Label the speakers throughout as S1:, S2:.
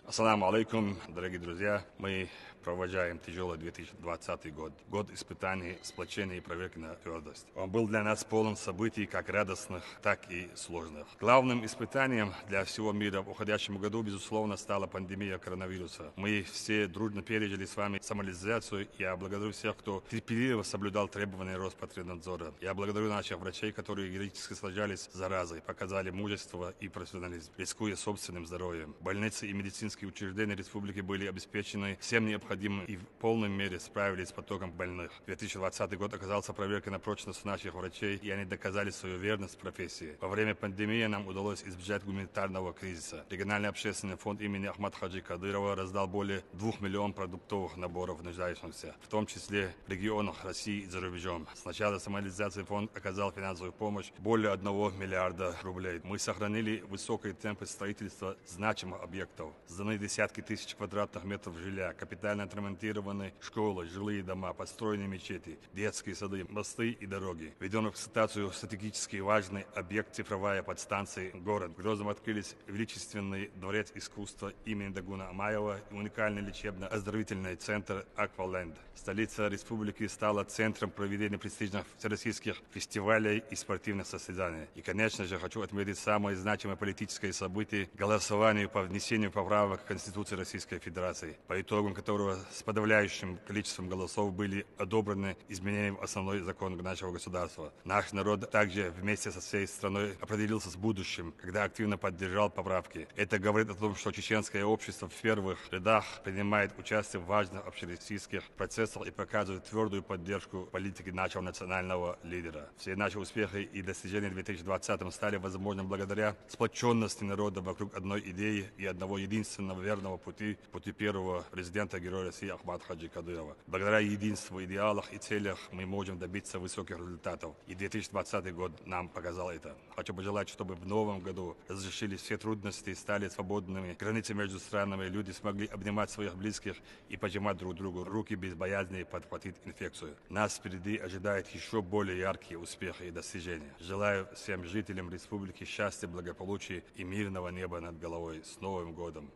S1: Ассаламу алейкум, дорогие друзья. Мы провожаем тяжелый 2020 год. Год испытаний, сплочения и проверки на твердость. Он был для нас полон событий, как радостных, так и сложных. Главным испытанием для всего мира в уходящем году, безусловно, стала пандемия коронавируса. Мы все дружно пережили с вами самолизацию. Я благодарю всех, кто терпеливо соблюдал требования Роспотребнадзора. Я благодарю наших врачей, которые героически сражались с заразой, показали мужество и профессионализм, рискуя собственным здоровьем. Больницы и медицинские учреждения республики были обеспечены всем необходимым и в полной мере справились с потоком больных. 2020 год оказался проверкой на прочность наших врачей, и они доказали свою верность профессии. Во время пандемии нам удалось избежать гуманитарного кризиса. Региональный общественный фонд имени Ахмад Хаджи Кадырова раздал более 2 миллионов продуктовых наборов нуждающимся, в том числе в регионах России и за рубежом. С начала самолизации фонд оказал финансовую помощь более 1 миллиарда рублей. Мы сохранили высокие темпы строительства значимых объектов. Сданы десятки тысяч квадратных метров жилья, капитально отремонтированы школы, жилые дома, построены мечети, детские сады, мосты и дороги. Введен в эксплуатацию стратегически важный объект цифровая подстанция «Город». В Грозном открылись величественный дворец искусства имени Дагуна Амаева и уникальный лечебно-оздоровительный центр «Акваленд». Столица республики стала центром проведения престижных всероссийских фестивалей и спортивных состязаний. И, конечно же, хочу отметить самое значимое политическое событие – голосование по внесению поправок к Конституции Российской Федерации, по итогам которого с подавляющим количеством голосов были одобрены изменения в основной закон нашего государства. Наш народ также вместе со всей страной определился с будущим, когда активно поддержал поправки. Это говорит о том, что чеченское общество в первых рядах принимает участие в важных общероссийских процессах и показывает твердую поддержку политики нашего национального лидера. Все наши успехи и достижения в 2020 стали возможны благодаря сплоченности народа вокруг одной идеи и одного единственного верного пути первого президента Героя России Ахмада Хаджи Кадырова. Благодаря единству, идеалах и целях мы можем добиться высоких результатов. И 2020 год нам показал это. Хочу пожелать, чтобы в новом году разрешились все трудности, стали свободными границы между странами, люди смогли обнимать своих близких и пожимать друг другу руки без боязни подхватить инфекцию. Нас впереди ожидают еще более яркие успехи и достижения. Желаю всем жителям республики счастья, благополучия и мирного неба над головой. С Новым годом!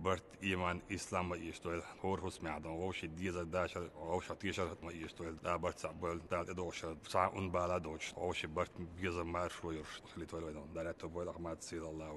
S1: Bart iman islam ma istoel horhus meadam woshi diza dasher woshi tisher ma istoel da bart sabel da edosher sa un bala doch woshi bart giza mar shwoyer khlit walidon da la to boy ahmad sid allah